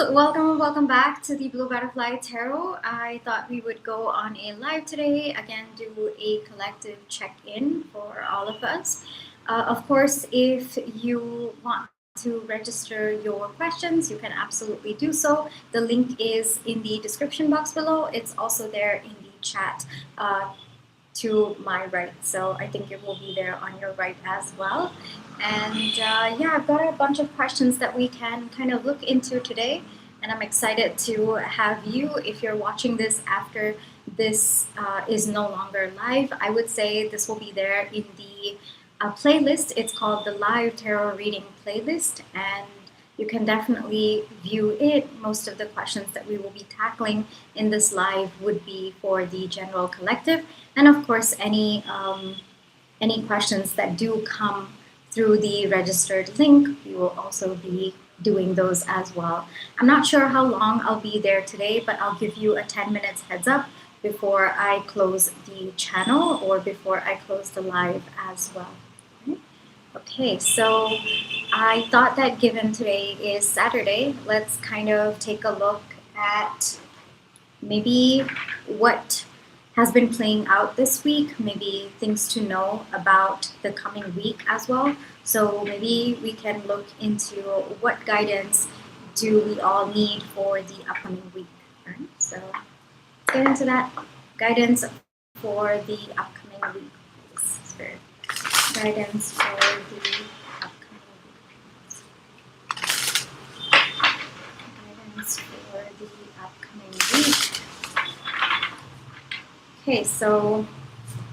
Welcome back to the Blue Butterfly Tarot. I thought we would go on a live today, again, do a collective check-in for all of us. Of course, if you want to register your questions, you can absolutely do so. The link is in the description box below. It's also there in the chat to my right, so I think it will be there on your right as well. And yeah, I've got a bunch of questions that we can kind of look into today, and I'm excited to have you. If you're watching this after this is no longer live, I would say this will be there in the playlist. It's called the Live Tarot Reading Playlist, and you can definitely view it. Most of the questions that we will be tackling in this live would be for the general collective, and of course, any questions that do come through the registered link, we will also be doing those as well. I'm not sure how long I'll be there today, but I'll give you a 10 minutes heads up before I close the channel or before I close the live as well. Okay, so I thought that given today is Saturday, let's kind of take a look at maybe what has been playing out this week, maybe things to know about the coming week as well. So maybe we can look into what guidance do we all need for the upcoming week. Right? So let's get into that. Guidance for the upcoming week, please, Spirit. Guidance for the upcoming week. Guidance for the upcoming week. Okay, so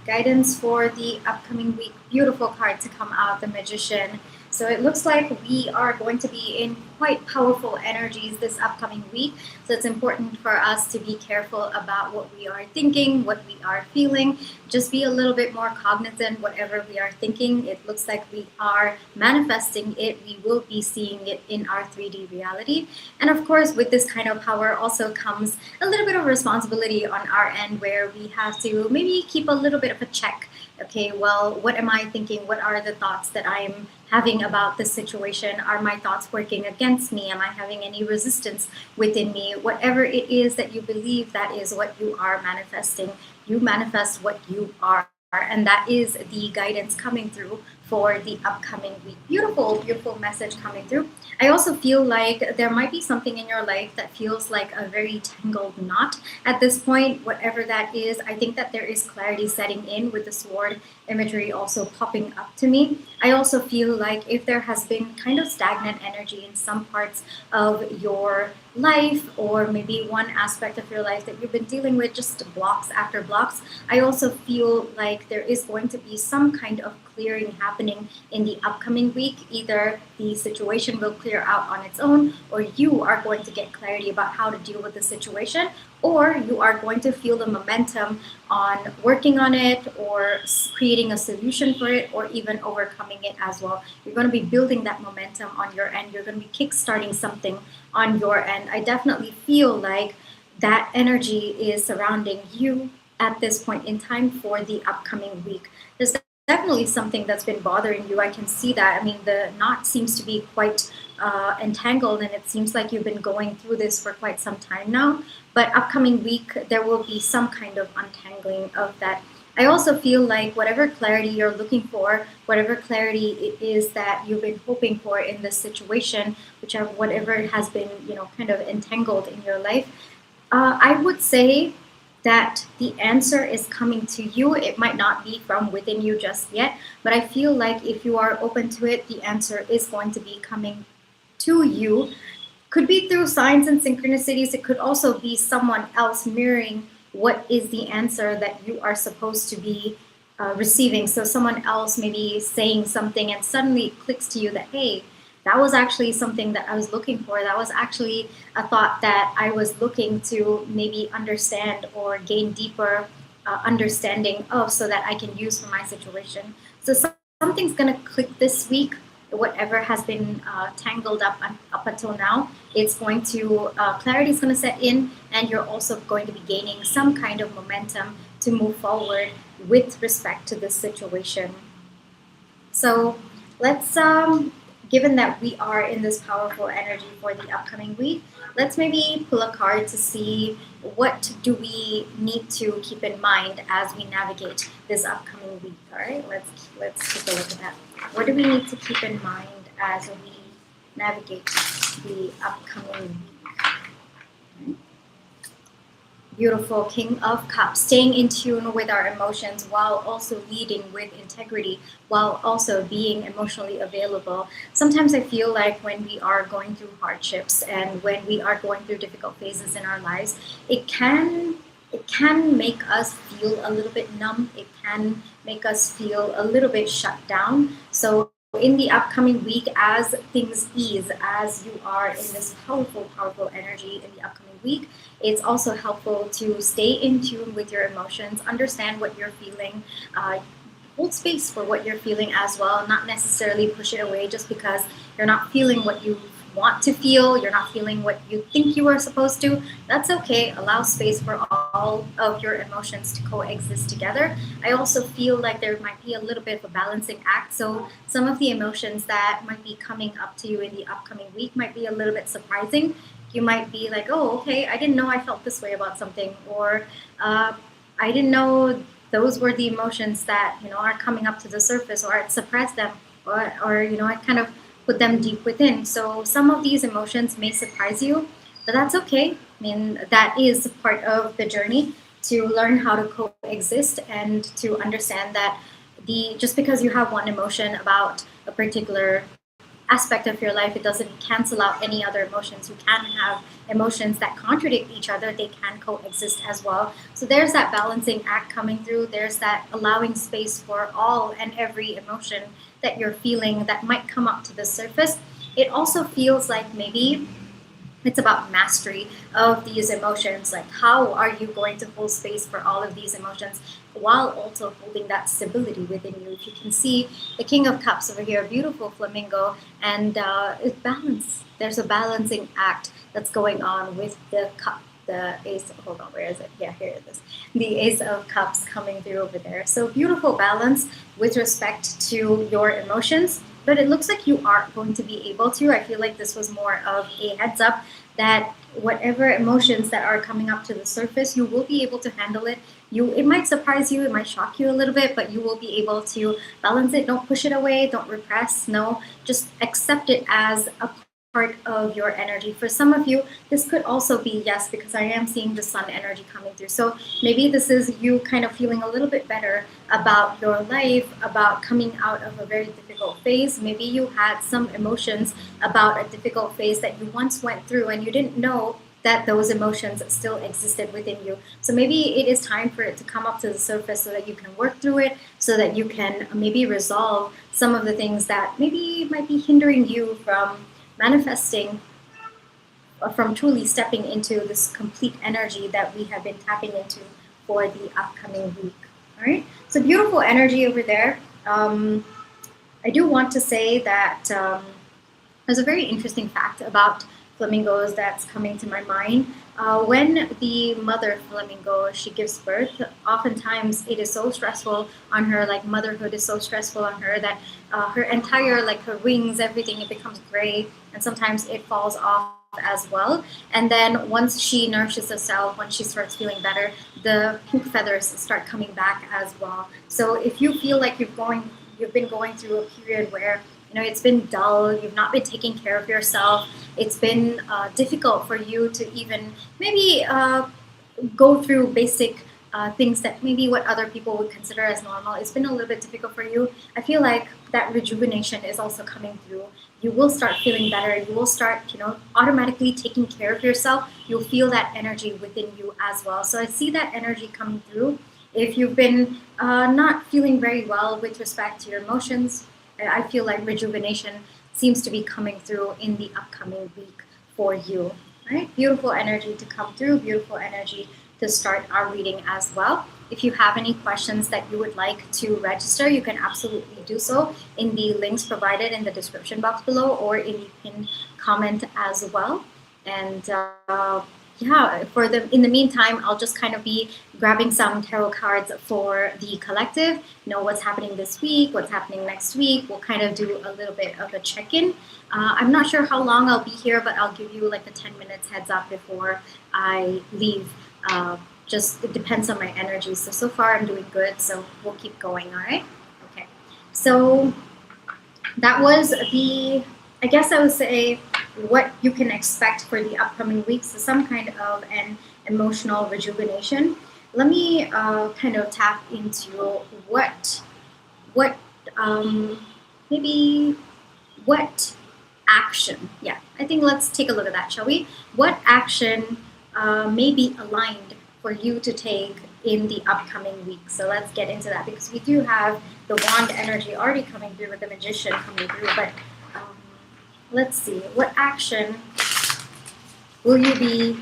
guidance for the upcoming week. Beautiful card to come out, the Magician. So it looks like we are going to be in quite powerful energies this upcoming week. So it's important for us to be careful about what we are thinking, what we are feeling. Just be a little bit more cognizant whatever we are thinking. It looks like we are manifesting it. We will be seeing it in our 3D reality. And of course, with this kind of power also comes a little bit of responsibility on our end where we have to maybe keep a little bit of a check. Okay, well, what am I thinking? What are the thoughts that I'm having about this situation? Are my thoughts working against me? Am I having any resistance within me? Whatever it is that you believe, that is what you are manifesting. You manifest what you are. And that is the guidance coming through for the upcoming week. Beautiful, beautiful message coming through. I also feel like there might be something in your life that feels like a very tangled knot at this point, whatever that is. I think that there is clarity setting in with the sword imagery also popping up to me. I also feel like if there has been kind of stagnant energy in some parts of your life, or maybe one aspect of your life that you've been dealing with, just blocks after blocks, I also feel like there is going to be some kind of clearing happening in the upcoming week. Either the situation will clear out on its own, or you are going to get clarity about how to deal with the situation, or you are going to feel the momentum on working on it or creating a solution for it, or even overcoming it as well. You're going to be building that momentum on your end. You're going to be kickstarting something on your end. I definitely feel like that energy is surrounding you at this point in time for the upcoming week. There's definitely something that's been bothering you. I can see that. I mean, the knot seems to be quite entangled, and it seems like you've been going through this for quite some time now. But upcoming week, there will be some kind of untangling of that. I also feel like whatever clarity you're looking for, whatever clarity it is that you've been hoping for in this situation, whatever has been, kind of entangled in your life, I would say that the answer is coming to you. It might not be from within you just yet, but I feel like if you are open to it, the answer is going to be coming to you. Could be through signs and synchronicities. It could also be someone else mirroring what is the answer that you are supposed to be receiving. So someone else maybe saying something and suddenly it clicks to you that, hey, that was actually something that I was looking for. That was actually a thought that I was looking to maybe understand or gain deeper understanding of, so that I can use for my situation. So something's going to click this week. Whatever has been tangled up until now, it's going to, clarity is going to set in, and you're also going to be gaining some kind of momentum to move forward with respect to this situation. So let's given that we are in this powerful energy for the upcoming week, let's maybe pull a card to see what do we need to keep in mind as we navigate this upcoming week. All right, let's take a look at that. What do we need to keep in mind as we navigate the upcoming week? Beautiful King of Cups, staying in tune with our emotions while also leading with integrity, while also being emotionally available. Sometimes I feel like when we are going through hardships and when we are going through difficult phases in our lives, it can make us feel a little bit numb. It can make us feel a little bit shut down. So in the upcoming week, as things ease, as you are in this powerful energy in the upcoming week, it's also helpful to stay in tune with your emotions, understand what you're feeling, hold space for what you're feeling as well, not necessarily push it away just because you're not feeling what you want to feel, you're not feeling what you think you are supposed to. That's okay. Allow space for all of your emotions to coexist together. I also feel like there might be a little bit of a balancing act. So some of the emotions that might be coming up to you in the upcoming week might be a little bit surprising. You might be like, oh, okay, I didn't know I felt this way about something, or I didn't know those were the emotions that are coming up to the surface, or I'd suppressed them, or I kind of put them deep within. So some of these emotions may surprise you, but that's okay. I mean, that is part of the journey to learn how to coexist and to understand that the just because you have one emotion about a particular aspect of your life, it doesn't cancel out any other emotions. You can have emotions that contradict each other, they can coexist as well. So there's that balancing act coming through, there's that allowing space for all and every emotion that you're feeling that might come up to the surface. It also feels like maybe it's about mastery of these emotions. Like, how are you going to hold space for all of these emotions while also holding that stability within you? If you can see the King of Cups over here, beautiful flamingo, and it's balance. There's a balancing act that's going on with the cup. The ace, hold on, where is it? Yeah, here it is. The Ace of Cups coming through over there. So beautiful balance with respect to your emotions, but it looks like you are going to be able to. I feel like this was more of a heads up that whatever emotions that are coming up to the surface, you will be able to handle it. It might surprise you, it might shock you a little bit, but you will be able to balance it. Don't push it away, don't repress. No, just accept it as a part of your energy. For some of you, this could also be, yes, because I am seeing the sun energy coming through. So maybe this is you kind of feeling a little bit better about your life, about coming out of a very difficult phase. Maybe you had some emotions about a difficult phase that you once went through and you didn't know that those emotions still existed within you. So maybe it is time for it to come up to the surface so that you can work through it, so that you can maybe resolve some of the things that maybe might be hindering you from manifesting, from truly stepping into this complete energy that we have been tapping into for the upcoming week. All right, so beautiful energy over there. I do want to say that there's a very interesting fact about flamingos that's coming to my mind. When the mother flamingo, she gives birth, oftentimes it is so stressful on her, like motherhood is so stressful on her that her entire, like her wings, everything, it becomes gray, and sometimes it falls off as well. And then once she nourishes herself, when she starts feeling better, the pink feathers start coming back as well. So if you feel like you've been going through a period where it's been dull, you've not been taking care of yourself, it's been difficult for you to even maybe go through basic things that maybe what other people would consider as normal, it's been a little bit difficult for you. I feel like that rejuvenation is also coming through. You will start feeling better, you will start automatically taking care of yourself. You'll feel that energy within you as well. So I see that energy coming through. If you've been not feeling very well with respect to your emotions, I feel like rejuvenation seems to be coming through in the upcoming week for you. Right? Beautiful energy to come through, beautiful energy to start our reading as well. If you have any questions that you would like to register, you can absolutely do so in the links provided in the description box below or in the pinned comment as well. And yeah, in the meantime, I'll just kind of be grabbing some tarot cards for the collective. What's happening this week, what's happening next week. We'll kind of do a little bit of a check-in. I'm not sure how long I'll be here, but I'll give you like a 10 minutes heads up before I leave. Just it depends on my energy. So far I'm doing good, so we'll keep going. All right. Okay. So that was I guess I would say what you can expect for the upcoming weeks. So some kind of an emotional rejuvenation. Let me kind of tap into what maybe what action. Yeah, I think let's take a look at that, shall we? What action may be aligned for you to take in the upcoming week? So let's get into that, because we do have the wand energy already coming through with the magician coming through, but let's see, what action will be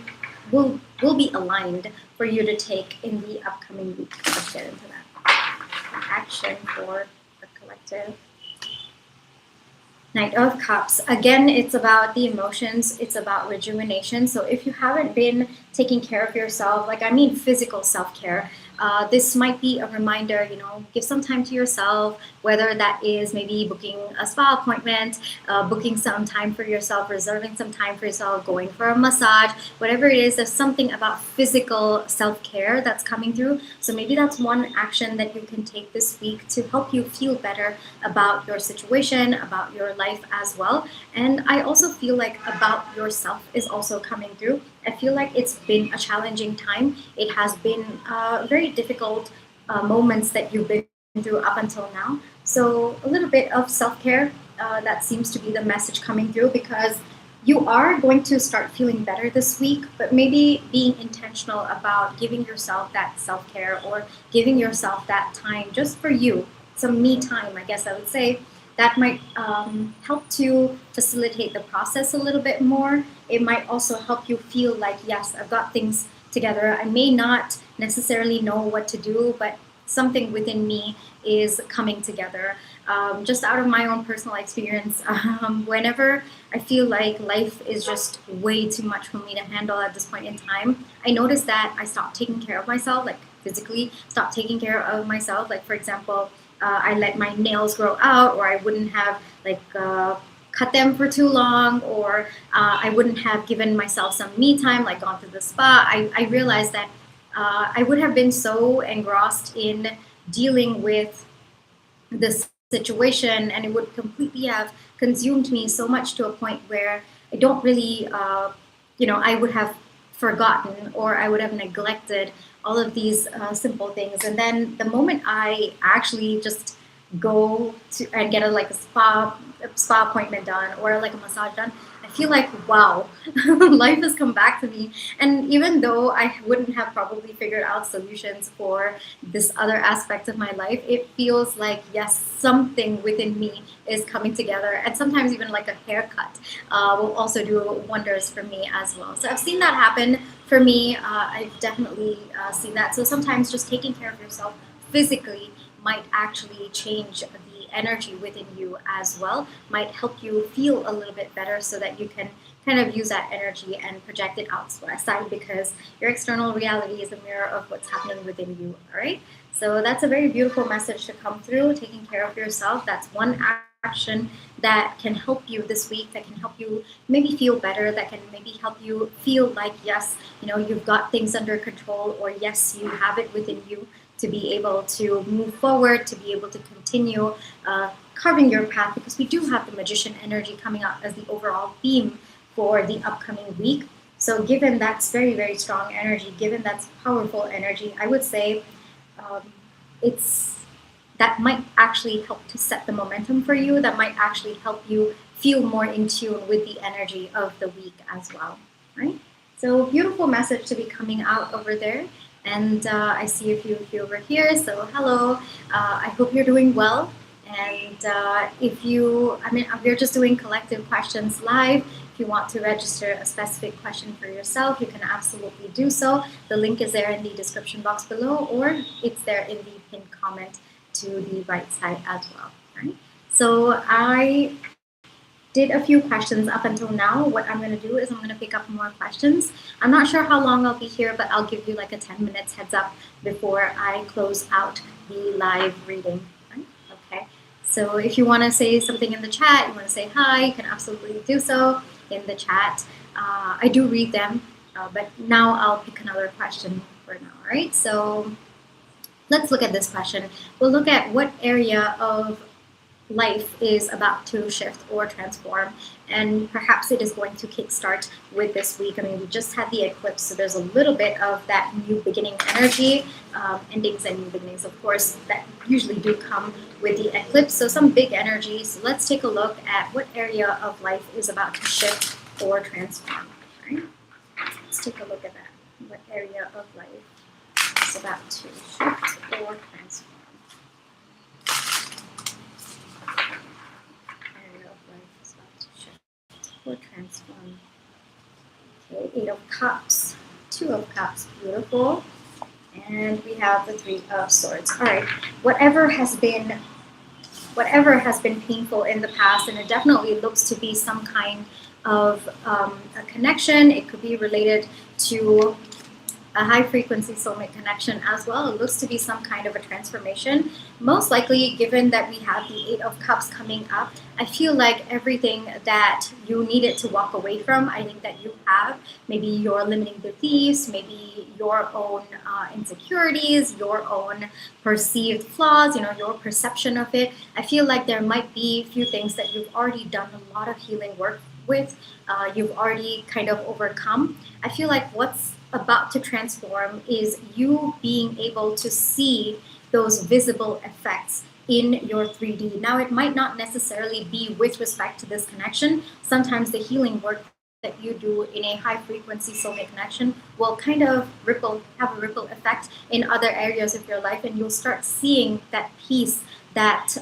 aligned for you to take in the upcoming week? Let's get into that. Action for the collective. Knight of Cups. Again, it's about the emotions. It's about rejuvenation. So if you haven't been taking care of yourself, like I mean physical self-care, this might be a reminder, give some time to yourself, whether that is maybe booking a spa appointment, booking some time for yourself, reserving some time for yourself, going for a massage, whatever it is, there's something about physical self-care that's coming through. So maybe that's one action that you can take this week to help you feel better about your situation, about your life as well. And I also feel like about yourself is also coming through. I feel like it's been a challenging time. It has been very difficult moments that you've been through up until now. So a little bit of self-care, that seems to be the message coming through, because you are going to start feeling better this week, but maybe being intentional about giving yourself that self-care or giving yourself that time just for you, some me time, I guess I would say. That might help to facilitate the process a little bit more. It might also help you feel like, yes, I've got things together. I may not necessarily know what to do, but something within me is coming together. Just out of my own personal experience, whenever I feel like life is just way too much for me to handle at this point in time, I notice that I stop taking care of myself, like physically stop taking care of myself. Like, for example, I let my nails grow out, or I wouldn't have cut them for too long, or I wouldn't have given myself some me time, like gone to the spa. I realized that I would have been so engrossed in dealing with this situation, and it would completely have consumed me so much to a point where I don't really, I would have forgotten, or I would have neglected all of these simple things. And then the moment I actually just go to and get a spa appointment done, or like a massage done, I feel like, wow, life has come back to me. And even though I wouldn't have probably figured out solutions for this other aspect of my life, it feels like, yes, something within me is coming together. And sometimes even like a haircut will also do wonders for me as well. So I've seen that happen for me. I've definitely seen that. So sometimes just taking care of yourself physically might actually change the energy within you as well, might help you feel a little bit better, so that you can kind of use that energy and project it outside, because your external reality is a mirror of what's happening within you. All right, so that's a very beautiful message to come through. Taking care of yourself, that's one action that can help you this week, that can help you maybe feel better, that can maybe help you feel like, yes, you've got things under control, or yes, you have it within you to be able to move forward, to be able to continue carving your path, because we do have the magician energy coming out as the overall theme for the upcoming week. So given that's very, very strong energy, given that's powerful energy, I would say that might actually help to set the momentum for you. That might actually help you feel more in tune with the energy of the week as well, right? So beautiful message to be coming out over there. And I see a few of you over here. So hello. I hope you're doing well. And we're just doing collective questions live. If you want to register a specific question for yourself, you can absolutely do so. The link is there in the description box below, or it's there in the pinned comment to the right side as well. Right? So I did a few questions up until now. What I'm going to do is I'm going to pick up more questions. I'm not sure how long I'll be here, but I'll give you like a 10 minutes heads up before I close out the live reading. Right? Okay. So if you want to say something in the chat, you want to say hi, you can absolutely do so in the chat. I do read them, but now I'll pick another question for now. All right. So let's look at this question. We'll look at what area of life is about to shift or transform, and perhaps it is going to kickstart with this week. I mean, we just had the eclipse, so there's a little bit of that new beginning energy, endings and new beginnings, of course, that usually do come with the eclipse. So some big energy. So let's take a look at what area of life is about to shift or transform. Right? Let's take a look at that. What area of life is about to shift or transform? Or transform. Okay, 8 of Cups, 2 of Cups, beautiful. And we have the 3 of Swords. All right, whatever has been painful in the past, and it definitely looks to be some kind of a connection. It could be related to a high frequency soulmate connection as well. It looks to be some kind of a transformation. Most likely, given that we have the 8 of Cups coming up, I feel like everything that you needed to walk away from, I think that you have. Maybe your limiting beliefs, maybe your own insecurities, your own perceived flaws, your perception of it. I feel like there might be a few things that you've already done a lot of healing work with, you've already kind of overcome. I feel like what's about to transform is you being able to see those visible effects in your 3D. Now, it might not necessarily be with respect to this connection. Sometimes the healing work that you do in a high frequency soulmate connection will kind of have a ripple effect in other areas of your life, and you'll start seeing that peace, that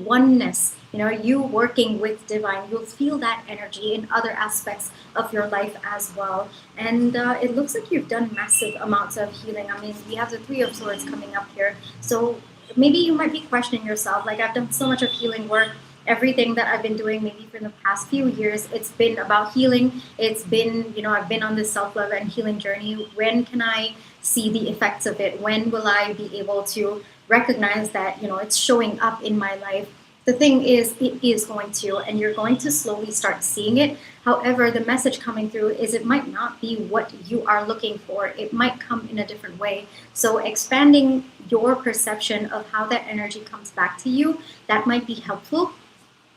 oneness, you working with divine. You'll feel that energy in other aspects of your life as well. And it looks like you've done massive amounts of healing. I mean, we have the 3 of Swords coming up here. So maybe you might be questioning yourself, like, I've done so much of healing work. Everything that I've been doing maybe for the past few years, it's been about healing. It's been, I've been on this self-love and healing journey. When can I see the effects of it? When will I be able to recognize that, it's showing up in my life? The thing is, it is going to, and you're going to slowly start seeing it. However, the message coming through is it might not be what you are looking for. It might come in a different way. So expanding your perception of how that energy comes back to you, that might be helpful.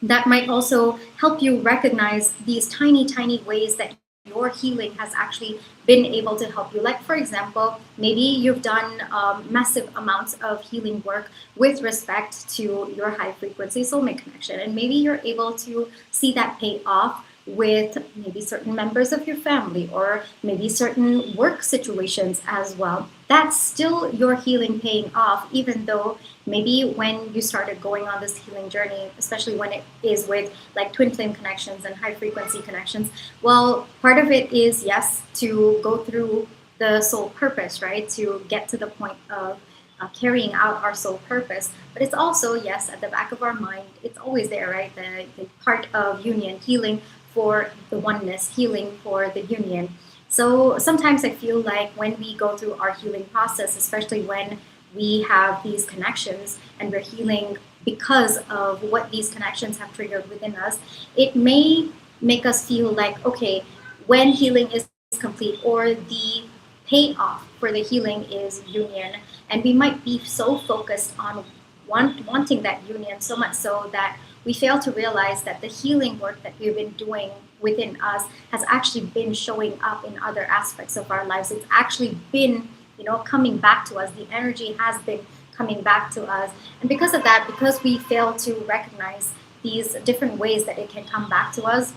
That might also help you recognize these tiny, tiny ways that your healing has actually been able to help you. Like, for example, maybe you've done massive amounts of healing work with respect to your high frequency soulmate connection, and maybe you're able to see that pay off with maybe certain members of your family, or maybe certain work situations as well. That's still your healing paying off, even though maybe when you started going on this healing journey, especially when it is with like twin flame connections and high frequency connections, well, part of it is, yes, to go through the soul purpose, right? To get to the point of carrying out our soul purpose. But it's also, yes, at the back of our mind, it's always there, right? The part of union, healing for the oneness, healing for the union. So sometimes I feel like when we go through our healing process, especially when we have these connections and we're healing because of what these connections have triggered within us, it may make us feel like, okay, when healing is complete, or the payoff for the healing is union, and we might be so focused on wanting that union so much so that we fail to realize that the healing work that we've been doing within us has actually been showing up in other aspects of our lives. It's actually been, coming back to us. The energy has been coming back to us. And because of that, because we fail to recognize these different ways that it can come back to us,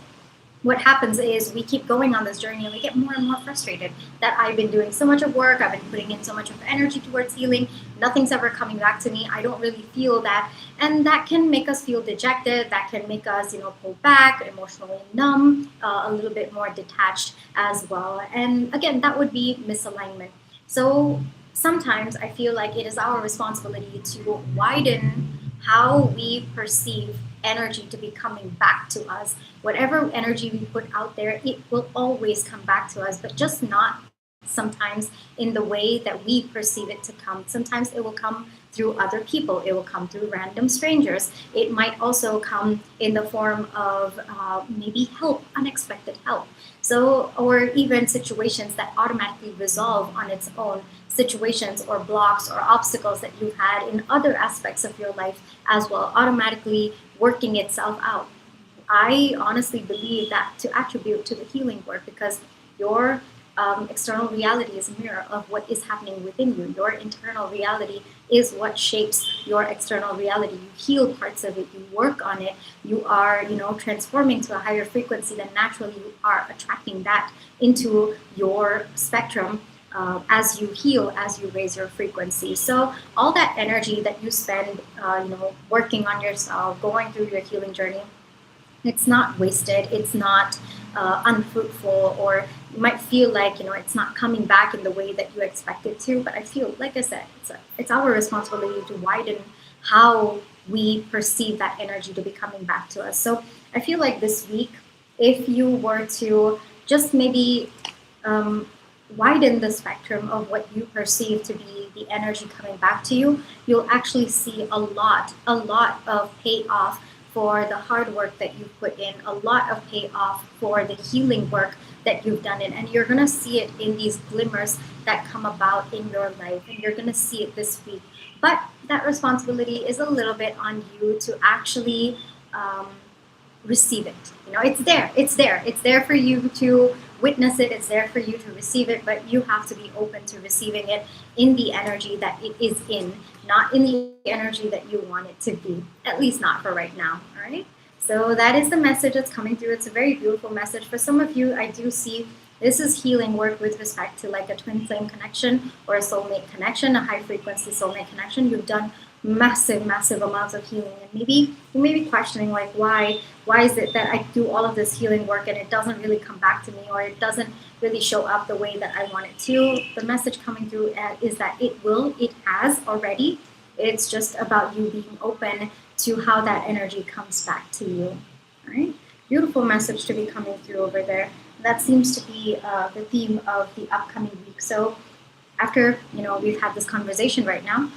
what happens is we keep going on this journey and we get more and more frustrated that I've been doing so much of work, I've been putting in so much of energy towards healing, nothing's ever coming back to me, I don't really feel that. And that can make us feel dejected, that can make us, pull back, emotionally numb, a little bit more detached as well. And again, that would be misalignment. So sometimes I feel like it is our responsibility to widen how we perceive energy to be coming back to us. Whatever energy we put out there, it will always come back to us, but just not sometimes in the way that we perceive it to come. Sometimes it will come through other people, it will come through random strangers. It might also come in the form of maybe help, unexpected help. So, or even situations that automatically resolve on its own, situations or blocks or obstacles that you've had in other aspects of your life as well, automatically working itself out. I honestly believe that to attribute to the healing work, because your external reality is a mirror of what is happening within you. Your internal reality is what shapes your external reality. You heal parts of it, you work on it, you are, transforming to a higher frequency, then naturally you are attracting that into your spectrum. As you heal, as you raise your frequency. So all that energy that you spend, working on yourself, going through your healing journey, it's not wasted, it's not unfruitful, or you might feel like it's not coming back in the way that you expect it to. But I feel, like I said, it's our responsibility to widen how we perceive that energy to be coming back to us. So I feel like this week, if you were to just maybe widen the spectrum of what you perceive to be the energy coming back to you, you'll actually see a lot of payoff for the hard work that you've put in, a lot of payoff for the healing work that you've done. And you're going to see it in these glimmers that come about in your life, and you're going to see it this week. But that responsibility is a little bit on you to actually receive it. It's there for you to witness it, it's there for you to receive it, but you have to be open to receiving it in the energy that it is in, not in the energy that you want it to be, at least not for right now. All right, so that is the message that's coming through. It's a very beautiful message. For some of you, I do see this is healing work with respect to like a twin flame connection or a soulmate connection, a high frequency soulmate connection. You've done massive amounts of healing, and maybe you may be questioning, like, why is it that I do all of this healing work and it doesn't really come back to me, or it doesn't really show up the way that I want it to? The message coming through is that it has already. It's just about you being open to how that energy comes back to you. All right, beautiful message to be coming through over there. That seems to be the theme of the upcoming week. So after we've had this conversation right now,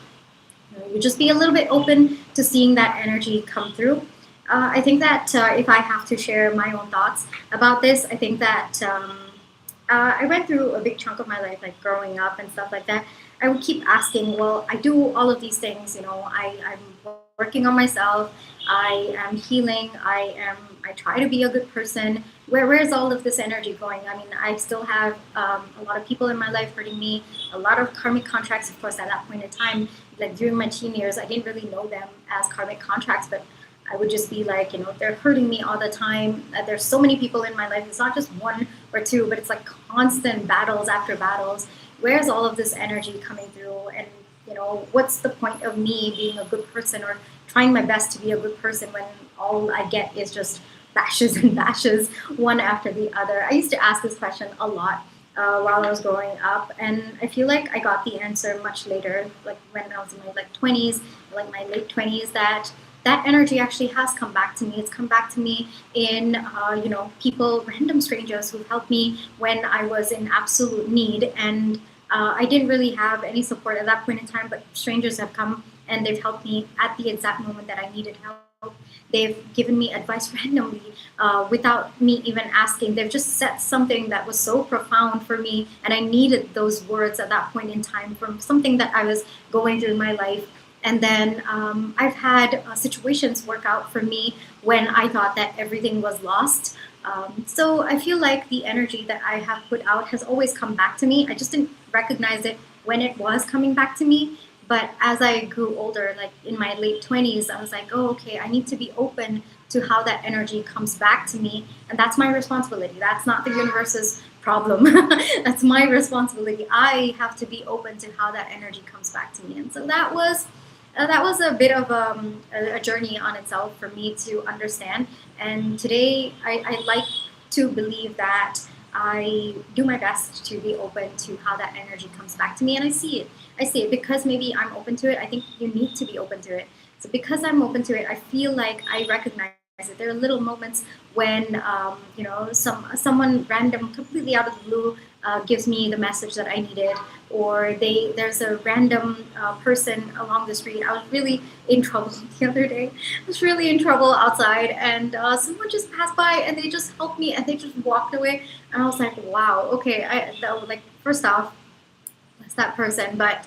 you just be a little bit open to seeing that energy come through. I think that if I have to share my own thoughts about this, I think that I went through a big chunk of my life, like growing up and stuff like that. I would keep asking, well, I do all of these things, I'm working on myself, I am healing, I try to be a good person. Where's all of this energy going? I mean, I still have a lot of people in my life hurting me, a lot of karmic contracts. Of course, at that point in time, like during my teen years, I didn't really know them as karmic contracts, but I would just be like, they're hurting me all the time. There's so many people in my life. It's not just one or two, but it's like constant battles after battles. Where's all of this energy coming through? And, what's the point of me being a good person or trying my best to be a good person when all I get is just bashes and bashes one after the other? I used to ask this question a lot while I was growing up, and I feel like I got the answer much later, like when I was in my 20s, like my late 20s, that energy actually has come back to me. It's come back to me in people, random strangers who helped me when I was in absolute need, and I didn't really have any support at that point in time, but strangers have come and they've helped me at the exact moment that I needed help. They've given me advice randomly without me even asking. They've just said something that was so profound for me, and I needed those words at that point in time from something that I was going through in my life. And then I've had situations work out for me when I thought that everything was lost. So I feel like the energy that I have put out has always come back to me. I just didn't recognize it when it was coming back to me. But as I grew older, like in my late 20s, I was like, oh, okay, I need to be open to how that energy comes back to me. And that's my responsibility. That's not the universe's problem. That's my responsibility. I have to be open to how that energy comes back to me. And so that was a bit of a journey on itself for me to understand. And today I like to believe that I do my best to be open to how that energy comes back to me. And I see it because maybe I'm open to it. I think you need to be open to it. So because I'm open to it, I feel like I recognize it. There are little moments when someone random, completely out of the blue, gives me the message that I needed, or there's a random person along the street. I was really in trouble the other day. I was really in trouble outside, and someone just passed by and they just helped me and they just walked away. And I was like, wow, okay. First off, that's that person, but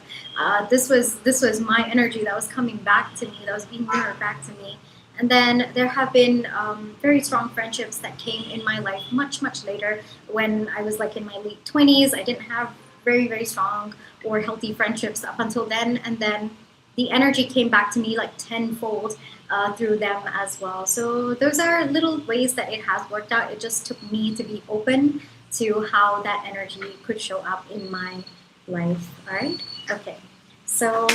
this was my energy that was coming back to me, that was being mirrored back to me. And then there have been very strong friendships that came in my life much later, when I was like in my late 20s. I didn't have very strong or healthy friendships up until then, and then the energy came back to me like tenfold through them as well. So those are little ways that it has worked out. It just took me to be open to how that energy could show up in my life. All right. Okay. So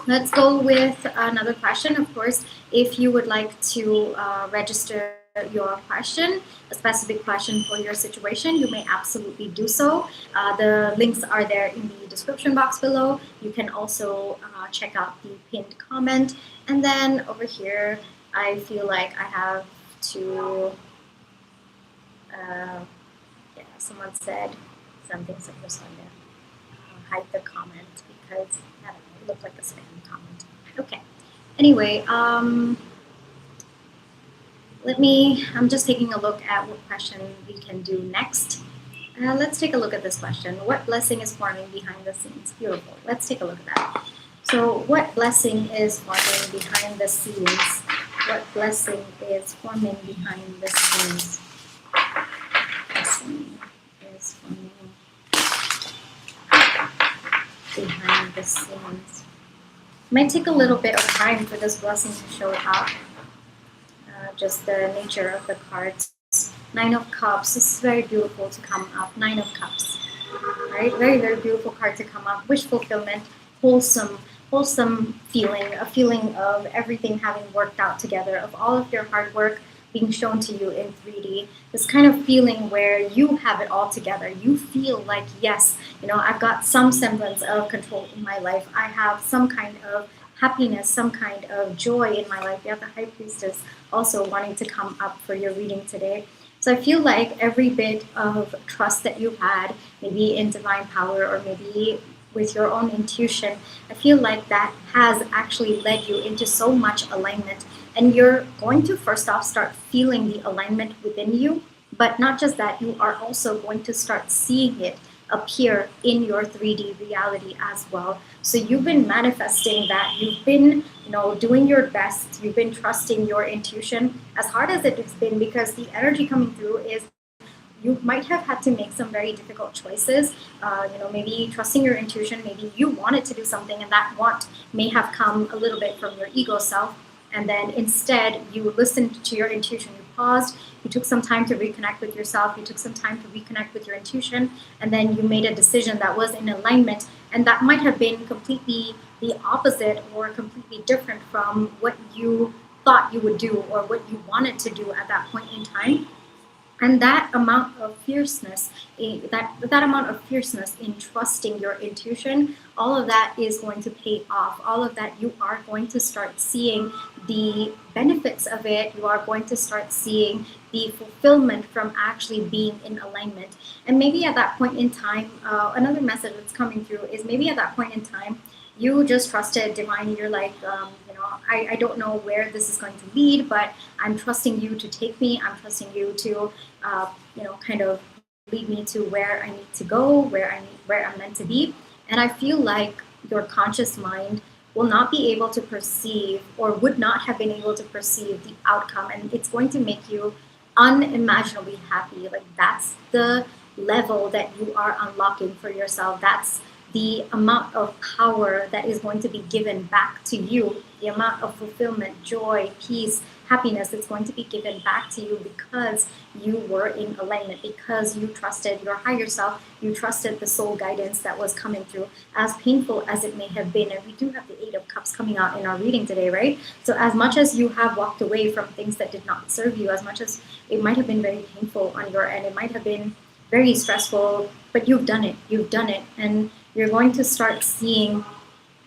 let's go with another question. Of course, if you would like to register your question, a specific question for your situation, you may absolutely do so. The links are there in the description box below. You can also check out the pinned comment. And then over here, I feel like I have to, someone said something super Sunday. Hide the comment because I don't know, it looked like a spam comment. Okay. Anyway, I'm just taking a look at what question we can do next. Let's take a look at this question. What blessing is forming behind the scenes? Beautiful. Let's take a look at that. So what blessing is forming behind the scenes? What blessing is forming behind the scenes? Blessing is forming behind the scenes. It might take a little bit of time for this blessing to show up. Just the nature of the cards. Nine of Cups. This is very beautiful to come up. Nine of Cups. Right? Very beautiful card to come up. Wish fulfillment, wholesome feeling, a feeling of everything having worked out together, of all of your hard work being shown to you in 3D. This kind of feeling where you have it all together. You feel like, yes, I've got some semblance of control in my life. I have some kind of happiness, some kind of joy in my life. You have the High Priestess also wanting to come up for your reading today. So I feel like every bit of trust that you had, maybe in divine power or maybe with your own intuition, I feel like that has actually led you into so much alignment. And you're going to first off start feeling the alignment within you, but not just that, you are also going to start seeing it appear in your 3D reality as well. So you've been manifesting that, you've been doing your best, you've been trusting your intuition as hard as it has been, because the energy coming through is you might have had to make some very difficult choices. Maybe trusting your intuition, maybe you wanted to do something and that want may have come a little bit from your ego self. And then instead you listened to your intuition, you paused, you took some time to reconnect with yourself, you took some time to reconnect with your intuition, and then you made a decision that was in alignment. And that might have been completely the opposite or completely different from what you thought you would do or what you wanted to do at that point in time. And that amount of fierceness, that amount of fierceness in trusting your intuition, all of that is going to pay off. All of that, you are going to start seeing the benefits of it. You are going to start seeing the fulfillment from actually being in alignment. And maybe at that point in time, another message that's coming through is maybe at that point in time, you just trusted divine. You're like, I don't know where this is going to lead, but I'm trusting you to take me. I'm trusting you to, kind of lead me to where I need to go, where I'm meant to be. And I feel like your conscious mind will not be able to perceive, or would not have been able to perceive, the outcome, and it's going to make you unimaginably happy. Like, that's the level that you are unlocking for yourself. That's the amount of power that is going to be given back to you, the amount of fulfillment, joy, peace, happiness that's going to be given back to you because you were in alignment, because you trusted your higher self, you trusted the soul guidance that was coming through, as painful as it may have been. And we do have the Eight of Cups coming out in our reading today, right? So as much as you have walked away from things that did not serve you, as much as it might have been very painful on your end, it might have been very stressful, but you've done it, and you're going to start seeing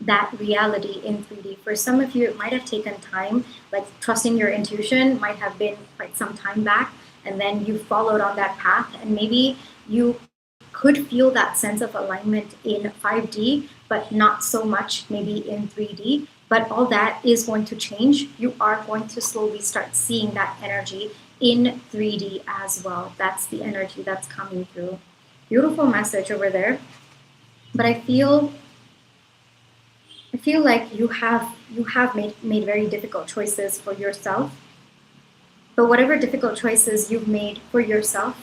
that reality in 3D. For some of you, it might have taken time, like trusting your intuition might have been quite some time back, and then you followed on that path, and maybe you could feel that sense of alignment in 5D, but not so much maybe in 3D. But all that is going to change. You are going to slowly start seeing that energy in 3D as well. That's the energy that's coming through. Beautiful message over there. But I feel like you have made very difficult choices for yourself. But whatever difficult choices you've made for yourself,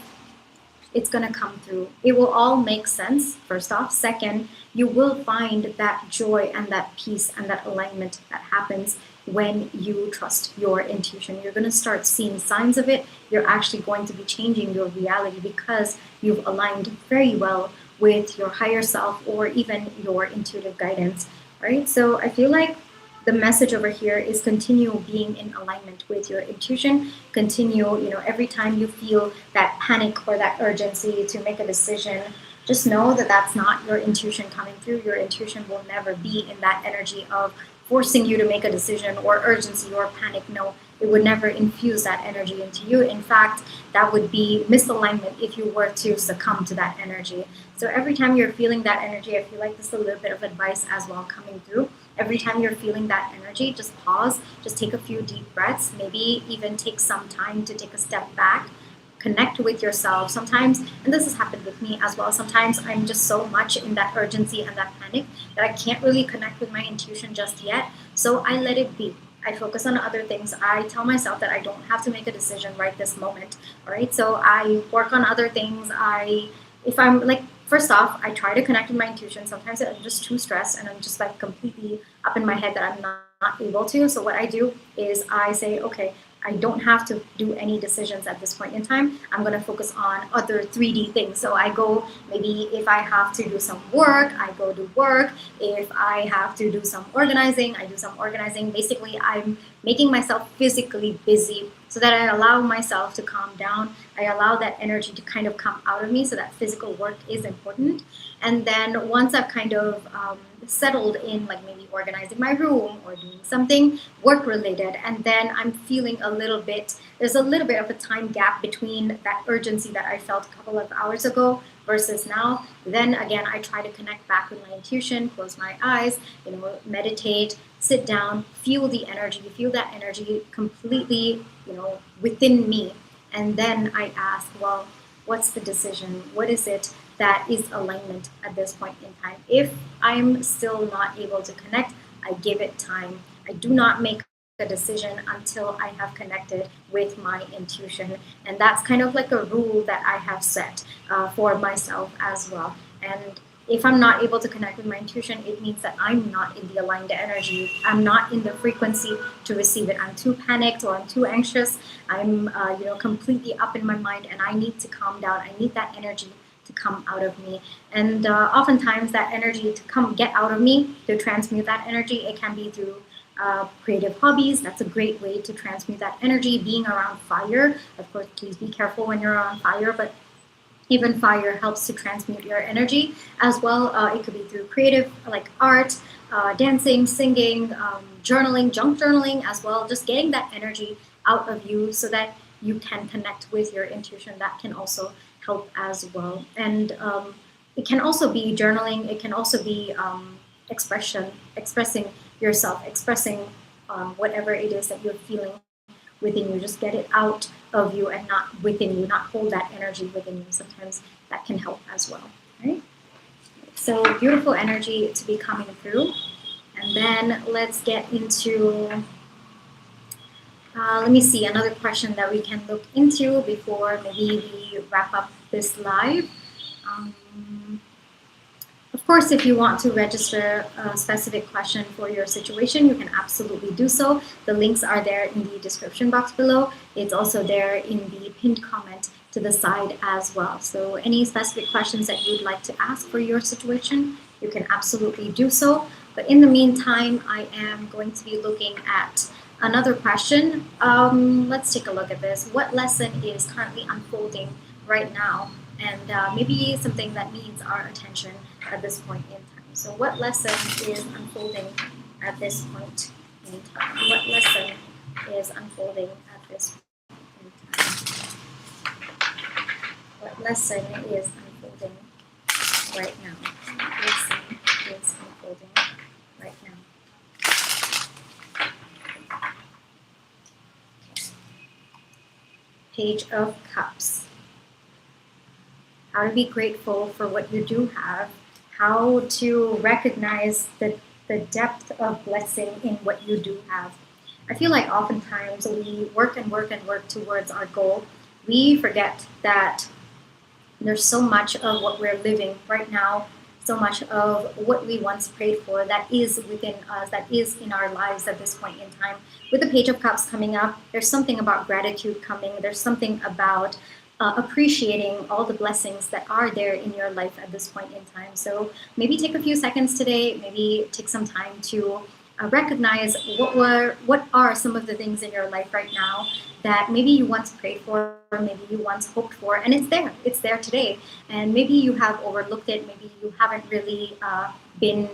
it's going to come through. It will all make sense, first off. Second, you will find that joy and that peace and that alignment that happens when you trust your intuition. You're going to start seeing signs of it. You're actually going to be changing your reality because you've aligned very well with your higher self or even your intuitive guidance, right? So I feel like the message over here is continue being in alignment with your intuition. Continue, every time you feel that panic or that urgency to make a decision, just know that that's not your intuition coming through. Your intuition will never be in that energy of forcing you to make a decision or urgency or panic. No, it would never infuse that energy into you. In fact, that would be misalignment if you were to succumb to that energy. So every time you're feeling that energy, I feel like this is a little bit of advice as well coming through. Every time you're feeling that energy, just pause, just take a few deep breaths, maybe even take some time to take a step back, connect with yourself. Sometimes, and this has happened with me as well, sometimes I'm just so much in that urgency and that panic that I can't really connect with my intuition just yet. So I let it be. I focus on other things. I tell myself that I don't have to make a decision right this moment. All right. So I work on other things. If I'm like, first off, I try to connect with my intuition. Sometimes I'm just too stressed and I'm just like completely up in my head that I'm not able to. So what I do is I say, okay, I don't have to do any decisions at this point in time. I'm going to focus on other 3D things. So I go, maybe if I have to do some work, I go do work. If I have to do some organizing, I do some organizing. Basically, I'm making myself physically busy so that I allow myself to calm down. I allow that energy to kind of come out of me. So that physical work is important. And then once I've kind of settled in, like maybe organizing my room or doing something work related, and then I'm feeling there's a little bit of a time gap between that urgency that I felt a couple of hours ago versus now. Then again, I try to connect back with my intuition, close my eyes, meditate, sit down, feel that energy completely, within me. And then I ask, well, what's the decision? What is it that is alignment at this point in time? If I'm still not able to connect, I give it time. I do not make a decision until I have connected with my intuition. And that's kind of like a rule that I have set for myself as well. And if I'm not able to connect with my intuition, it means that I'm not in the aligned energy. I'm not in the frequency to receive it. I'm too panicked or I'm too anxious. I'm, completely up in my mind, and I need to calm down. I need that energy to come out of me. And oftentimes, that energy to get out of me, to transmute that energy, it can be through creative hobbies. That's a great way to transmute that energy. Being around fire, of course, please be careful when you're around fire, but even fire helps to transmute your energy as well. It could be through creative, like art, dancing, singing, journaling, junk journaling as well. Just getting that energy out of you so that you can connect with your intuition. That can also help as well. And it can also be journaling. It can also be expressing yourself, expressing whatever it is that you're feeling within you. Just get it out of you and not within you, not hold that energy within you. Sometimes that can help as well, right? So beautiful energy to be coming through. And then let's get into, let me see, another question that we can look into before maybe we wrap up this live. Of course, if you want to register a specific question for your situation, you can absolutely do so. The links are there in the description box below. It's also there in the pinned comment to the side as well. So any specific questions that you'd like to ask for your situation, you can absolutely do so. But in the meantime, I am going to be looking at another question. Let's take a look at this. What lesson is currently unfolding right now? And maybe something that needs our attention at this point in time. So what lesson is unfolding at this point in time? What lesson is unfolding at this point in time? What lesson is unfolding right now? What lesson is unfolding right now? Page of Cups. How to be grateful for what you do have. How to recognize the depth of blessing in what you do have. I feel like oftentimes we work and work and work towards our goal. We forget that there's so much of what we're living right now, so much of what we once prayed for that is within us, that is in our lives at this point in time. With the Page of Cups coming up, there's something about gratitude coming. There's something about appreciating all the blessings that are there in your life at this point in time. So maybe take a few seconds today, maybe take some time to recognize what are some of the things in your life right now that maybe you once prayed for, or maybe you once hoped for, and it's there today. And maybe you have overlooked it, maybe you haven't really been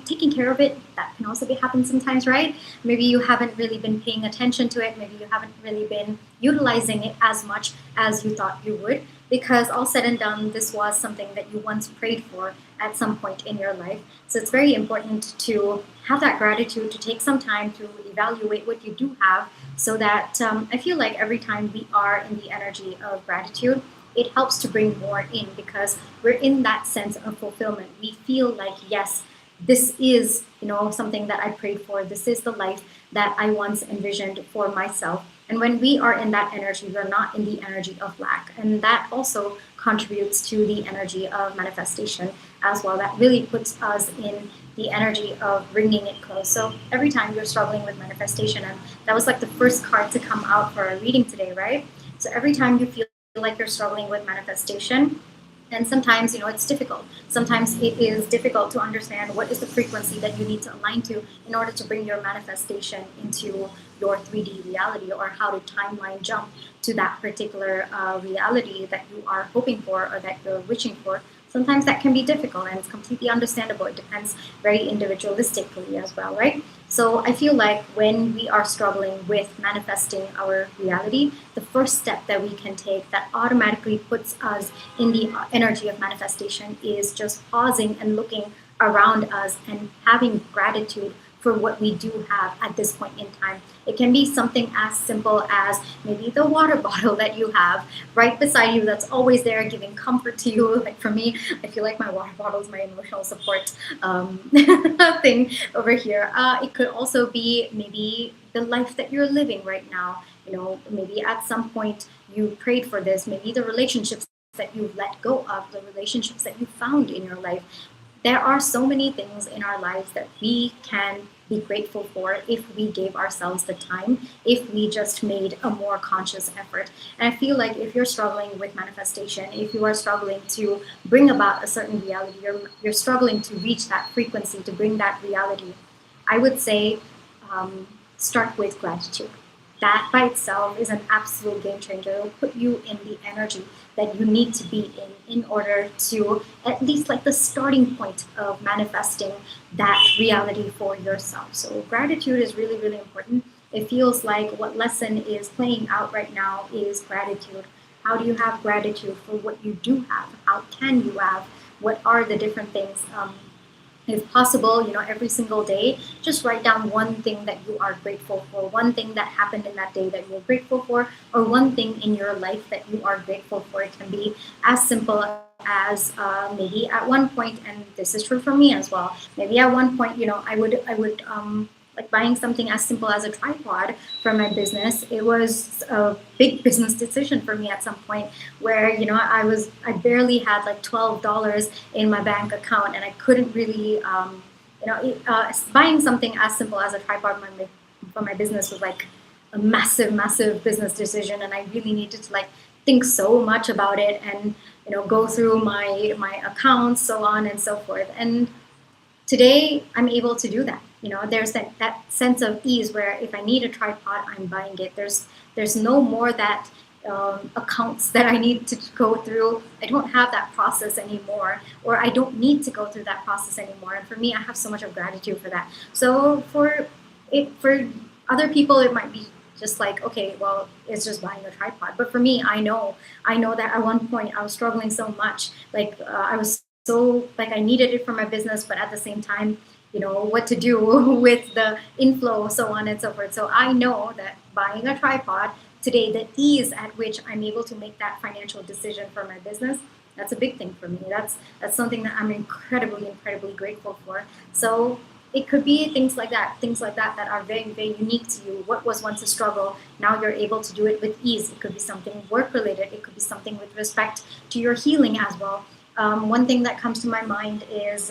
taking care of it. That can also happen sometimes, right? Maybe you haven't really been paying attention to it, maybe you haven't really been utilizing it as much as you thought you would, because all said and done, this was something that you once prayed for at some point in your life. So it's very important to have that gratitude, to take some time to evaluate what you do have, so that I feel like every time we are in the energy of gratitude, it helps to bring more in, because we're in that sense of fulfillment. We feel like, yes, this is, something that I prayed for. This is the life that I once envisioned for myself. And when we are in that energy, we're not in the energy of lack. And that also contributes to the energy of manifestation as well. That really puts us in the energy of bringing it close. So every time you're struggling with manifestation, and that was like the first card to come out for our reading today, right? So every time you feel like you're struggling with manifestation, and sometimes, it's difficult. Sometimes it is difficult to understand what is the frequency that you need to align to in order to bring your manifestation into your 3D reality, or how to timeline jump to that particular reality that you are hoping for or that you're wishing for. Sometimes that can be difficult, and it's completely understandable. It depends very individualistically as well, right? So I feel like when we are struggling with manifesting our reality, the first step that we can take that automatically puts us in the energy of manifestation is just pausing and looking around us and having gratitude for what we do have at this point in time. It can be something as simple as maybe the water bottle that you have right beside you that's always there giving comfort to you. Like for me, I feel like my water bottle is my emotional support thing over here. It could also be maybe the life that you're living right now. Maybe at some point you prayed for this, maybe the relationships that you've let go of, the relationships that you found in your life. There are so many things in our lives that we can be grateful for if we gave ourselves the time, if we just made a more conscious effort. And I feel like if you're struggling with manifestation, if you are struggling to bring about a certain reality, you're struggling to reach that frequency, to bring that reality, I would say start with gratitude. That by itself is an absolute game changer. It will put you in the energy that you need to be in order to at least like the starting point of manifesting that reality for yourself. So gratitude is really, really important. It feels like what lesson is playing out right now is gratitude. How do you have gratitude for what you do have? How can you have? What are the different things? If possible, every single day, just write down one thing that you are grateful for, one thing that happened in that day that you're grateful for, or one thing in your life that you are grateful for. It can be as simple as maybe at one point, and this is true for me as well. Maybe at one point, I would like buying something as simple as a tripod for my business. It was a big business decision for me at some point where, I barely had like $12 in my bank account, and I couldn't really, buying something as simple as a tripod for my business was like a massive, massive business decision. And I really needed to like think so much about it and, go through my accounts, so on and so forth. And today I'm able to do that. There's that sense of ease where if I need a tripod, I'm buying it. There's no more that accounts that I need to go through. I don't have that process anymore, or I don't need to go through that process anymore. And for me, I have so much of gratitude for that. So for other people, it might be just like, okay, well, it's just buying a tripod. But for me, I know that at one point I was struggling so much. Like I was so like I needed it for my business, but at the same time, what to do with the inflow, so on and so forth. So I know that buying a tripod today, the ease at which I'm able to make that financial decision for my business, that's a big thing for me. That's something that I'm incredibly grateful for. So it could be things like that that are very unique to you. What was once a struggle, now you're able to do it with ease. It could be something work related. It could be something with respect to your healing as well. One thing that comes to my mind is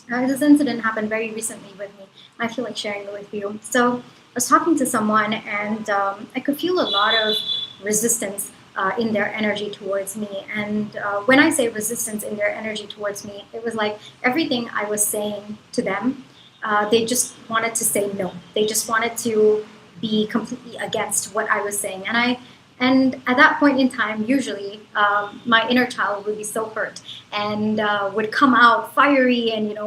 this incident happened very recently with me. I feel like sharing it with you. So I was talking to someone, and I could feel a lot of resistance in their energy towards me. And when I say resistance in their energy towards me, it was like everything I was saying to them, they just wanted to say no. They just wanted to be completely against what I was saying. And at that point in time, usually my inner child would be so hurt and would come out fiery and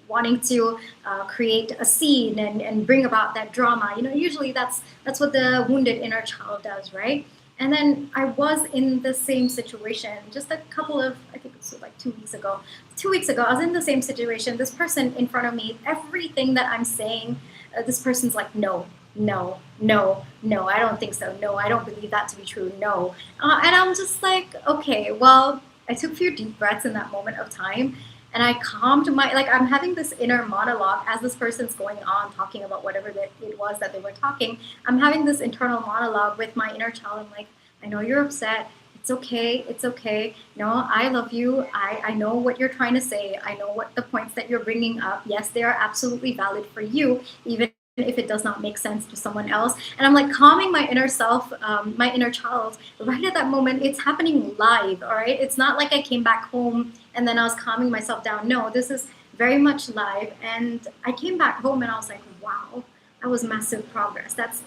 wanting to create a scene and bring about that drama. Usually that's what the wounded inner child does, right? And then I was in the same situation just a couple of, I think it was like 2 weeks ago. 2 weeks ago, I was in the same situation. This person in front of me, everything that I'm saying, this person's like, no, no, no, no, I don't think so. No, I don't believe that to be true. No. And I'm just like, okay, well, I took a few deep breaths in that moment of time. And I calmed like, I'm having this inner monologue as this person's going on talking about whatever it was that they were talking. I'm having this internal monologue with my inner child. I'm like, I know you're upset. It's okay. It's okay. No, I love you. I know what you're trying to say. I know what the points that you're bringing up. Yes, they are absolutely valid for you, even if it does not make sense to someone else. And I'm like calming my inner self, my inner child, right at that moment. It's happening live, all right? It's not like I came back home and then I was calming myself down. No, this is very much live. And I came back home and I was like, wow, that was massive progress. That's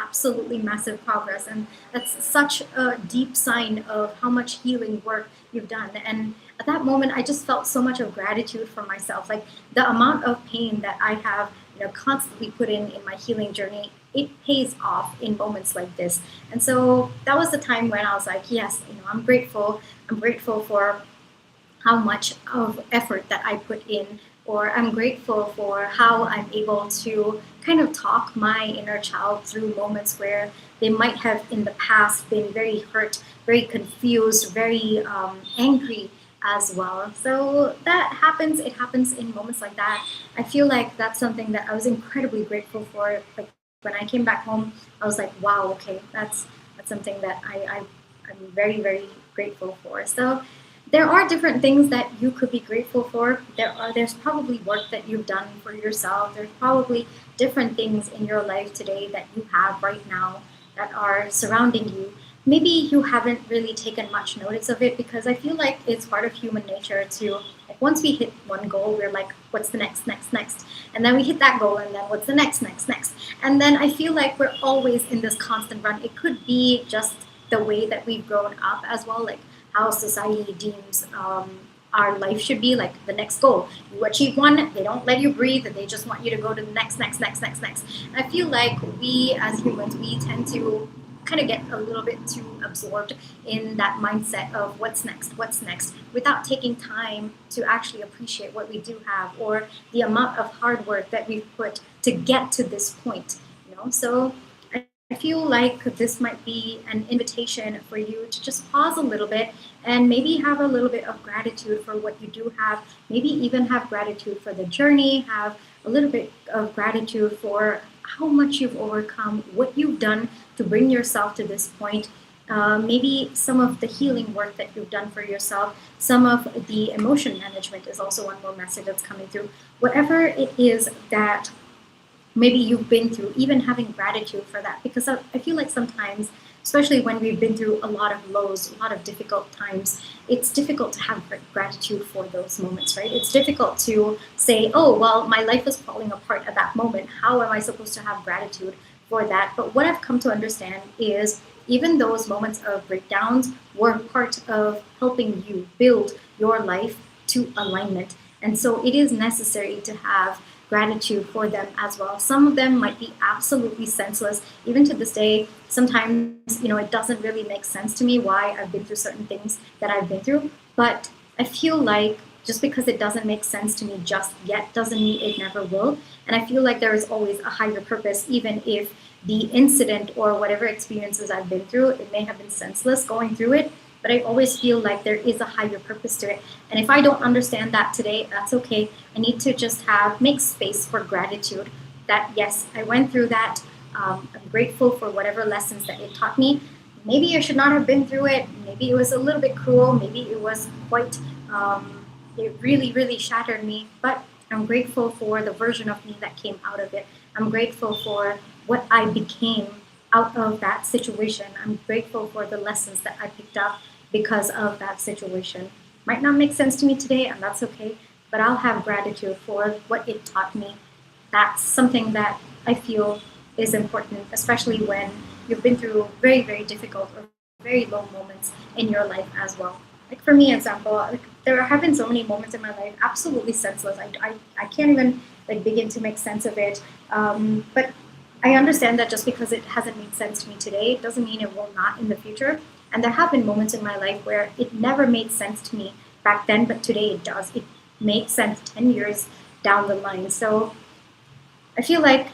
absolutely massive progress. And that's such a deep sign of how much healing work you've done. And at that moment, I just felt so much of gratitude for myself. Like the amount of pain that I have constantly put in my healing journey, it pays off in moments like this. And so that was the time when I was like, yes, I'm grateful. I'm grateful for how much of effort that I put in, or I'm grateful for how I'm able to kind of talk my inner child through moments where they might have in the past been very hurt, very confused, very angry as well. So that happens. It happens in moments like that. I feel like that's something that I was incredibly grateful for. Like when I came back home, I was like, wow, okay, that's something that I'm very grateful for. So there are different things that you could be grateful for. There's probably work that you've done for yourself. There's probably different things in your life today that you have right now that are surrounding you. Maybe you haven't really taken much notice of it, because I feel like it's part of human nature to, like, once we hit one goal, we're like, what's the next, and then we hit that goal, and then what's the next, and then I feel like we're always in this constant run. It could be just the way that we've grown up as well, like how society deems our life should be. Like the next goal, you achieve one, they don't let you breathe, they just want you to go to the next. And I feel like we as humans, we tend to kind of get a little bit too absorbed in that mindset of what's next, without taking time to actually appreciate what we do have, or the amount of hard work that we've put to get to this point. So I feel like this might be an invitation for you to just pause a little bit and maybe have a little bit of gratitude for what you do have. Maybe even have gratitude for the journey, have a little bit of gratitude for how much you've overcome, what you've done to bring yourself to this point. Maybe some of the healing work that you've done for yourself, some of the emotion management is also one more message that's coming through. Whatever it is that maybe you've been through, even having gratitude for that. Because I feel like sometimes, especially when we've been through a lot of lows, a lot of difficult times, it's difficult to have gratitude for those moments, right? It's difficult to say, oh, well, my life is falling apart at that moment. How am I supposed to have gratitude for that? But what I've come to understand is even those moments of breakdowns were part of helping you build your life to alignment. And so it is necessary to have gratitude for them as well. Some of them might be absolutely senseless. Even to this day, sometimes, it doesn't really make sense to me why I've been through certain things that I've been through. But I feel like just because it doesn't make sense to me just yet doesn't mean it never will. And I feel like there is always a higher purpose, even if the incident or whatever experiences I've been through, it may have been senseless going through it, but I always feel like there is a higher purpose to it. And if I don't understand that today, that's okay. I need to just make space for gratitude that, yes, I went through that. I'm grateful for whatever lessons that it taught me. Maybe I should not have been through it. Maybe it was a little bit cruel. Maybe it was quite, it really, really shattered me. But I'm grateful for the version of me that came out of it. I'm grateful for what I became out of that situation. I'm grateful for the lessons that I picked up because of that situation. Might not make sense to me today, and that's okay, but I'll have gratitude for what it taught me. That's something that I feel is important, especially when you've been through very, very difficult or very low moments in your life as well. Like for me, example, there have been so many moments in my life absolutely senseless. I can't even begin to make sense of it. But I understand that just because it hasn't made sense to me today, doesn't mean it will not in the future. And there have been moments in my life where it never made sense to me back then, but today it does. It makes sense 10 years down the line. So I feel like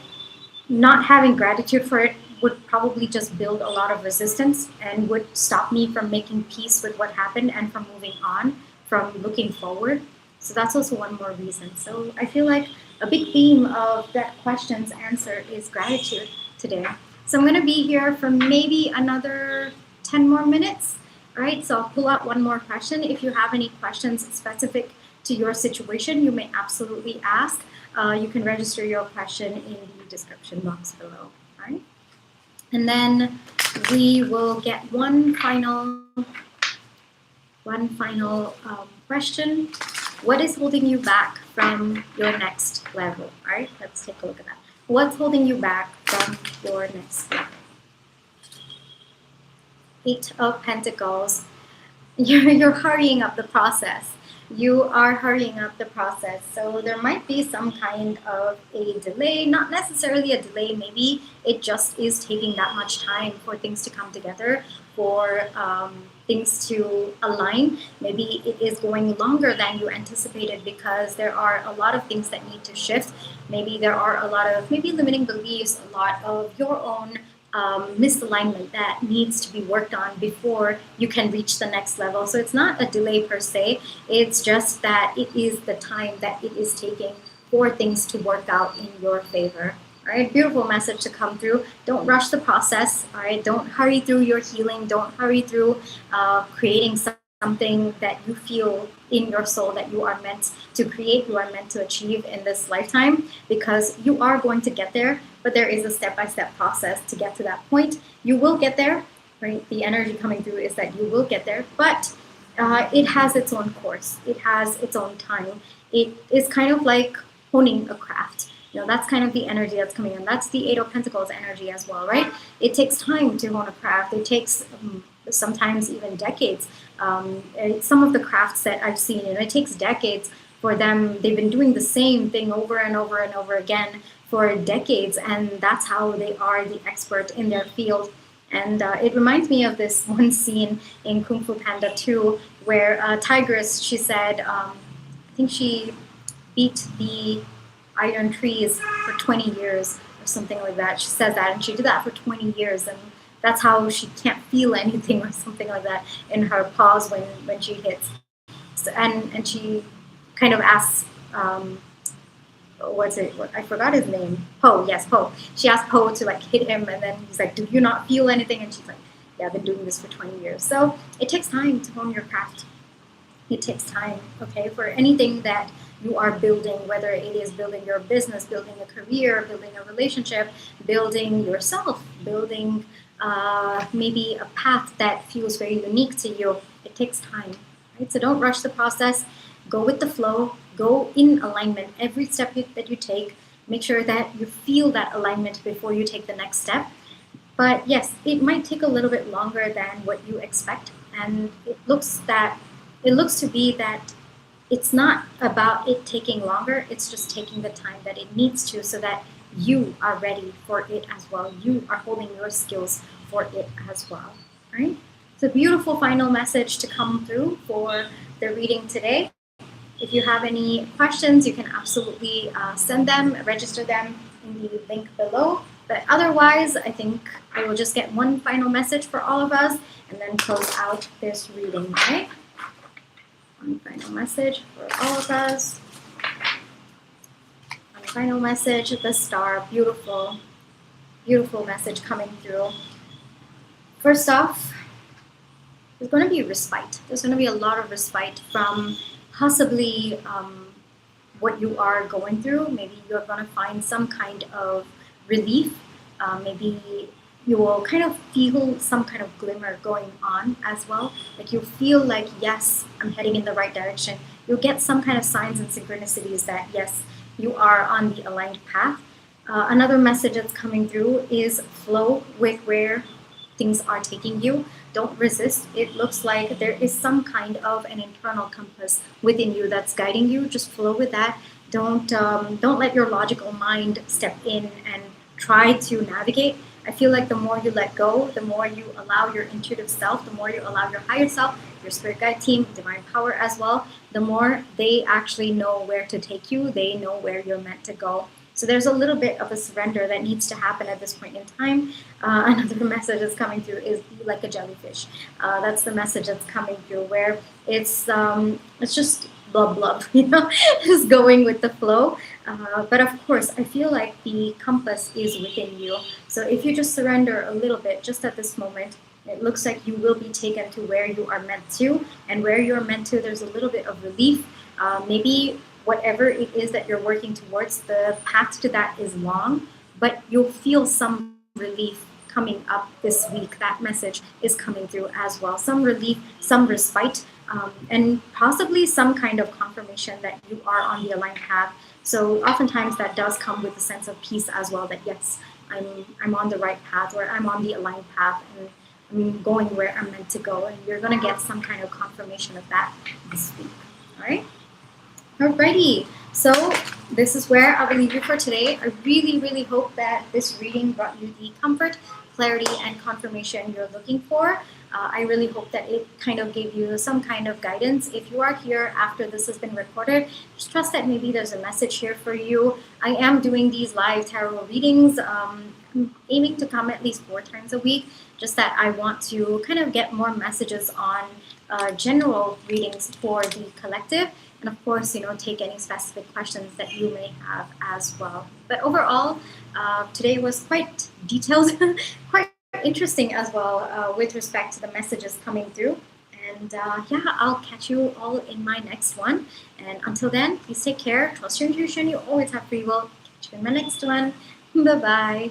not having gratitude for it would probably just build a lot of resistance and would stop me from making peace with what happened and from moving on, from looking forward. So that's also one more reason. So I feel like a big theme of that question's answer is gratitude today. So I'm going to be here for maybe another 10 more minutes. All right, so I'll pull out one more question. If you have any questions specific to your situation, you may absolutely ask. You can register your question in the description box below. All right, and then we will get one final question. What is holding you back from your next level? All right, let's take a look at that. What's holding you back from your next level? 8 of Pentacles. You're hurrying up the process. You are hurrying up the process. So there might be some kind of a delay, not necessarily a delay. Maybe it just is taking that much time for things to come together, for things to align. Maybe it is going longer than you anticipated because there are a lot of things that need to shift. Maybe there are a lot of limiting beliefs, a lot of your own misalignment that needs to be worked on before you can reach the next level. So it's not a delay per se. It's just that it is the time that it is taking for things to work out in your favor. All right, beautiful message to come through. Don't rush the process. All right, don't hurry through your healing. Don't hurry through creating something that you feel in your soul that you are meant to create, you are meant to achieve in this lifetime, because you are going to get there, but there is a step-by-step process to get to that point. You will get there, right? The energy coming through is that you will get there, but it has its own course. It has its own time. It is kind of like honing a craft. That's kind of the energy that's coming in. That's the 8 of Pentacles energy as well, right? It takes time to hone a craft. It takes sometimes even decades. Some of the crafts that I've seen, it takes decades for them. They've been doing the same thing over and over and over again for decades, and that's how they are the expert in their field. And it reminds me of this one scene in Kung Fu Panda 2 where Tigress, she said, I think she beat the iron trees for 20 years or something like that. She says that, and she did that for 20 years, and that's how she can't feel anything or something like that in her paws when she hits. So, and she kind of asks, I forgot his name. Po, yes, Po. She asked Po to hit him, and then he's like, "Do you not feel anything?" And she's like, "Yeah, I've been doing this for 20 years." So it takes time to hone your craft. It takes time, okay, for anything that you are building, whether it is building your business, building a career, building a relationship, building yourself, building maybe a path that feels very unique to you. It takes time, right? So don't rush the process. Go with the flow. Go in alignment. Every step that you take, make sure that you feel that alignment before you take the next step. But yes, it might take a little bit longer than what you expect, and it looks to be that it's not about it taking longer, it's just taking the time that it needs to so that you are ready for it as well. You are holding your skills for it as well. Right? It's a beautiful final message to come through for the reading today. If you have any questions, you can absolutely send them, register them in the link below. But otherwise, I think I will just get one final message for all of us and then close out this reading, right? One final message for all of us. One final message, the star, beautiful, beautiful message coming through. First off, there's going to be respite. There's going to be a lot of respite from possibly what you are going through. Maybe you're going to find some kind of relief. Maybe you will kind of feel some kind of glimmer going on as well. Like you feel like, yes, I'm heading in the right direction. You'll get some kind of signs and synchronicities that, yes, you are on the aligned path. Another message that's coming through is flow with where things are taking you. Don't resist. It looks like there is some kind of an internal compass within you that's guiding you. Just flow with that. Don't let your logical mind step in and try to navigate. I feel like the more you let go, the more you allow your intuitive self, the more you allow your higher self, your spirit guide team, divine power as well, the more they actually know where to take you. They know where you're meant to go. So there's a little bit of a surrender that needs to happen at this point in time. Another message that's coming through is be like a jellyfish. That's the message that's coming through, where it's just blub blub, just going with the flow. But of course, I feel like the compass is within you. So if you just surrender a little bit, just at this moment, it looks like you will be taken to where you are meant to, and where you're meant to, there's a little bit of relief. Maybe whatever it is that you're working towards, the path to that is long, but you'll feel some relief coming up this week. That message is coming through as well. Some relief, some respite, and possibly some kind of confirmation that you are on the aligned path. So oftentimes that does come with a sense of peace as well, that yes, I'm on the right path, or I'm on the aligned path, and I'm going where I'm meant to go. And you're going to get some kind of confirmation of that this week. All right? Alrighty, so this is where I will leave you for today. I really, really hope that this reading brought you the comfort, clarity, and confirmation you're looking for. I really hope that it kind of gave you some kind of guidance. If you are here after this has been recorded, just trust that maybe there's a message here for you. I am doing these live tarot readings. I'm aiming to come at least 4 times a week, just that I want to kind of get more messages on general readings for the collective. And of course, take any specific questions that you may have as well. But overall, today was quite detailed, quite interesting as well with respect to the messages coming through. And yeah, I'll catch you all in my next one. And until then, please take care. Trust your intuition. You always have free will. Catch you in my next one. Bye-bye.